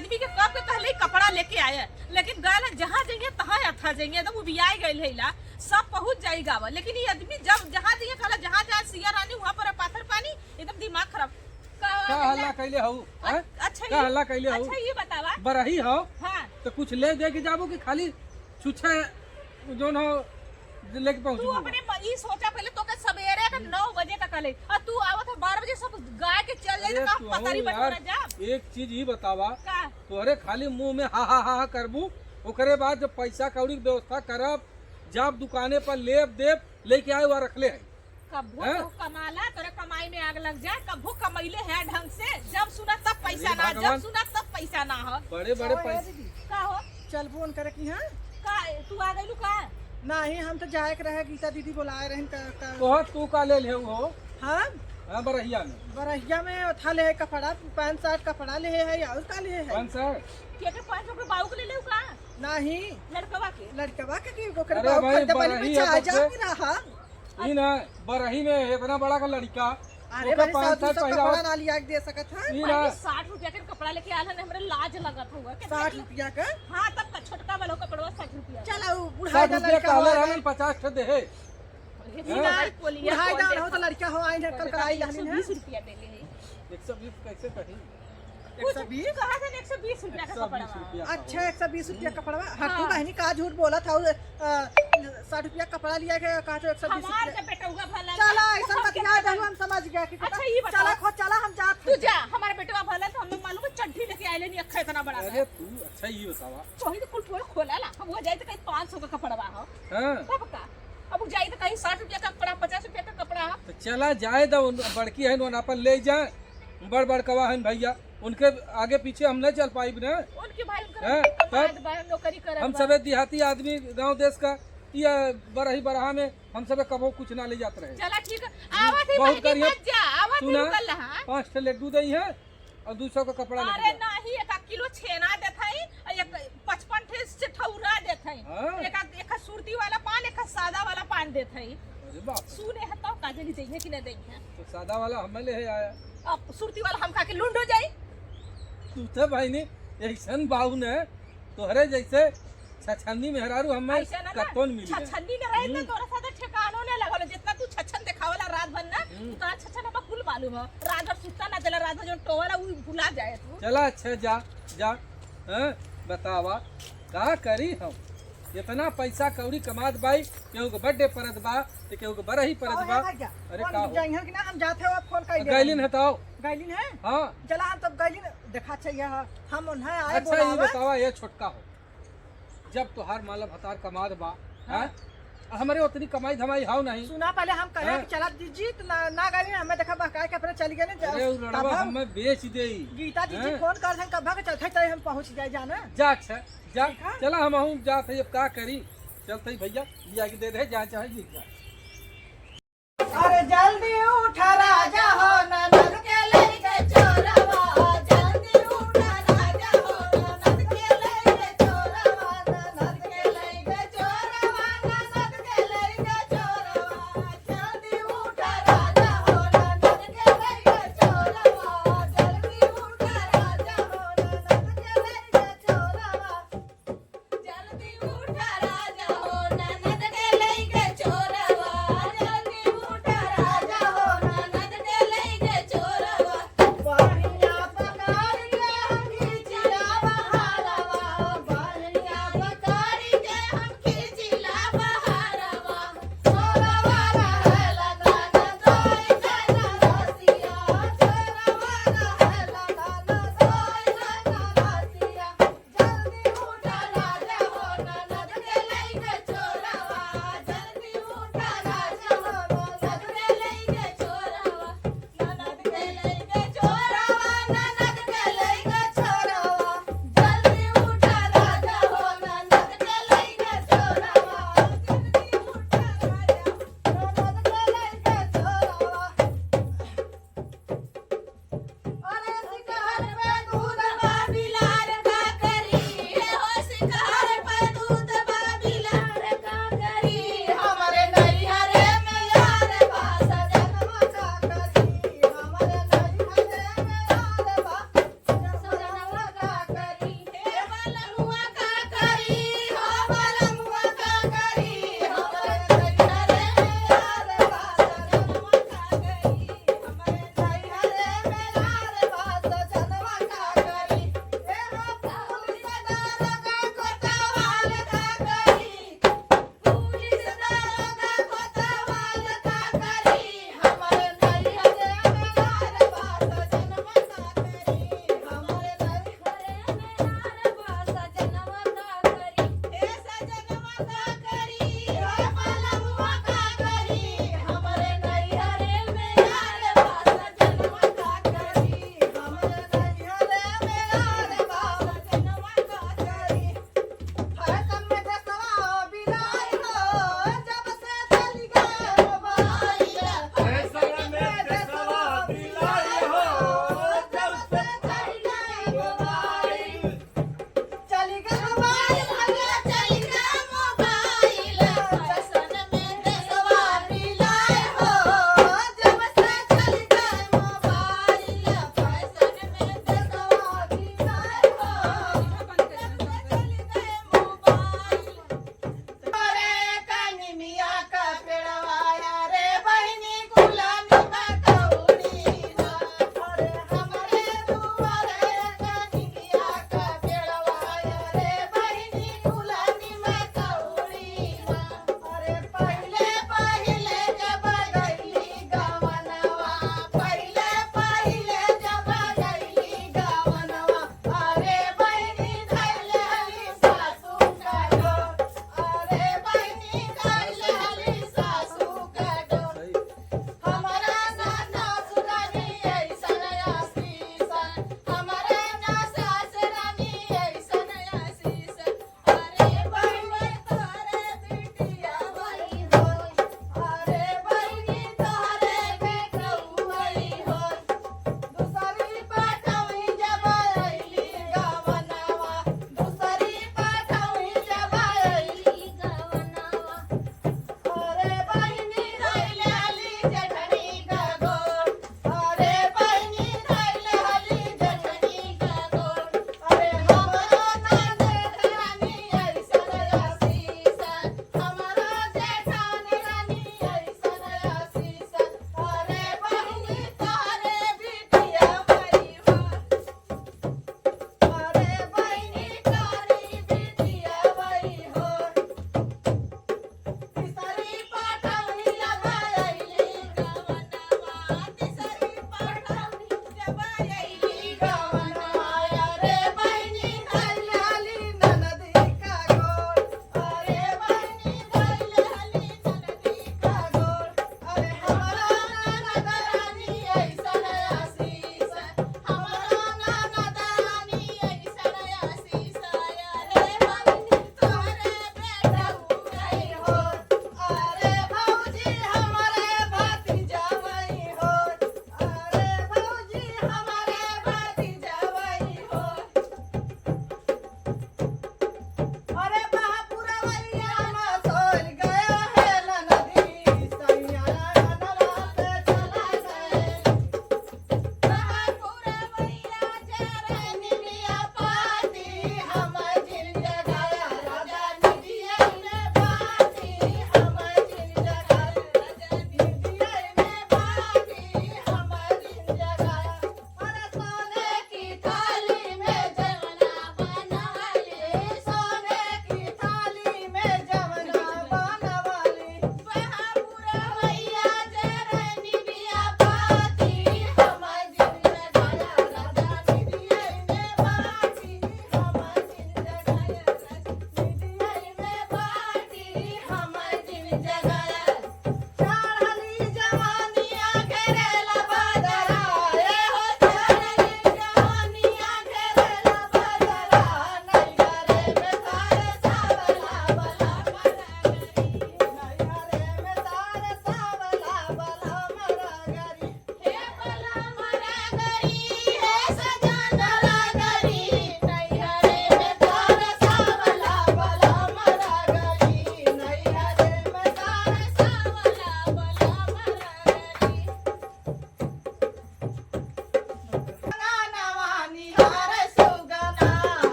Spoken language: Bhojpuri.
आदमी के कब के पहले ही कपड़ा लेके आया, लेकिन गए जहाँ जाइए तहाँ अथा जाइए, एकदम उबियाई गई है, सब पहुंच जाई गावा। लेकिन ये आदमी जब जहाँ जाइए कहला जहाँ जहाँ सिया रानी वहाँ पर पाथर पानी, एकदम दिमाग खराब। का हल्ला कैले हऊ? अच्छा का हल्ला कैले हऊ? अच्छा ये बतावा बरही हो हाँ तो कुछ ले दे के जाबो कि खाली छुछे जोन हो लेके तू पहुंचबो? अपने ये सोचा पहले तो के सवेरे का 9 बजे का कले और तू आवत है 12 बजे सब गाय के चल जाए तो का पतारी बटोरा जा। एक चीज ही बतावा, का तोहरे खाली मुंह में हा हा हा करबू, ओकरे बाद जब पैसा कौड़ी के व्यवस्था करब, जब दुकाने पर लेब देब लेके आए वहाँ रखले है। कभो तो कमाला तोरे कमाई में आग लग जाए, कभो कमैले है ढंग से, जब सुना तब पैसा ना, जब सुना तब पैसा ना हो। बड़े बड़े पैसे का हो चल फोन करे की हां का तू आ गइलू का? नहीं हम तो जाए के रहे, गीता दीदी बुलाए रहन का तो तू का ले ले हो? हां हाँ बरहिया में, बरहिया में था ले है कपड़ा, पैंट शर्ट कपड़ा ले है और का ले है? कौन सा के 500 के बाऊ के ले लेऊ का? नहीं लड़कवा के लड़कवा के ओकरे अरे बाप भाई, खड्डा वाली बरही में है आ तब जा से। भी रहा। ई ना बरही में इतना बड़ा का लड़का अरे ओकर भाई पाँच साल सब पहला कपड़ा ना लिया के दे सकत है। ई ना 60 रुपया के कपड़ा लेके आला ने, हमरे लाज लगत हुआ के 60 रुपया का हां तब का छोटका वाला कपड़वा 60 रुपया। चल बुढ़ा 60 दा रुपया लड़का कहले हो रहन 50 ठे दे। बुढ़ा दा हो तो लड़का हो आई कल कराई रहनी है 120 रुपया दे ले 120 कैसे कही? 120 कहा था 120 रुपया का 120 कपड़ा। रुपया। अच्छा 120 रुपया कपड़ा हटू बहनी का झूठ बोला था 60 रुपया कपड़ा लिया के कहा तो 120 हमार रुपया। के बेटवा भला चला ऐसा बतिया दे हम समझ गया कि अच्छा, ये बताओ। चला खो चला हम जात तू जा, हमारे बेटवा भला तो हमें मालूम है चड्ढी लेके आइले नहीं, अखा इतना बड़ा अरे तू अच्छा ये बतावा। तो ही तो कुल पूरा खोला ला, हम वो जाए तो कहीं 500 का कपड़ा हो हाँ तब का, अब जाए तो कहीं 60 रुपया का कपड़ा 50 रुपया का कपड़ा हो। तो चला जाए दो, बड़की है ना अपन ले जाए, बड़ बड़ कवा है भैया, उनके आगे पीछे हम नहीं चल पाई ना। उनके भाई हाँ, उनका तब बाहर नौकरी करत हम बा। सबे देहाती आदमी गांव देश का ये बरही बरहा में हम सबे कबो कुछ ना ले जाते रहे। चला ठीक है, आवत ही बहुत भाई करिए। मत जा, आवत ही सुना रुकल रहा। 5 ठे लड्डू दई है और 200 का कपड़ा अरे ले जा। नहीं, 1 किलो छेना देथई और 55 ठे से ठौरा देथई, हाँ। एक सुरती वाला पान, एक सादा वाला पान देथई। अरे बाप रे, सुने है तो काजली चाहिए कि नहीं देई है? तो सादा वाला हमें ले आया। अब सुरती वाला हम खा के लुंड हो जाई। तू तो भाई ने ऐसन बाहु ने तोहरे जैसे छछन्नी मेहरारू हमें ऐसा ना कतौन मिली है। छछन्नी न रही तो तोरा साथ ठिकानो ने लगल, जितना तू छछन देखावला रात भर ना, तोरा छछन अब कुल मालूम है। रात भर सुता ना चला, रात भर जो टोवाला वो भुला जाए तू। चला अच्छा जा जा, हाँ बतावा का करी हम? इतना पैसा कौड़ी कमात बाई, केहू के बर्थडे परत बा तो केहू के बरही परत बा। अरे का हो जाइए कि ना हम जाते हो फोन कर दे गैलिन हटाओ। गैलिन है हाँ चला हम तब गैलिन देखा चाहिए हम उन्हें आए अच्छा ये बोलावा। बतावा, ये छोटका हो जब तुहार माला भतार कमात बा, हाँ हमारे उतनी कमाई धमाई हाउ नहीं। सुना पहले हम कहे हाँ। कि चला दीजिए तो ना गैलिन हमें देखा बहकाए के अपने चली गए अरे उ लड़वा हमें बेच दे। गीता दीदी हाँ। फोन कर दें कब के चलते तय हम पहुंच जाए जाना। जा अच्छा जा, ठीक है। चला हम हूँ जाते अब का करी, चलते भैया लिया के दे दे जहाँ चाहे जीत जा। अरे जल्दी उठ राजा हो ना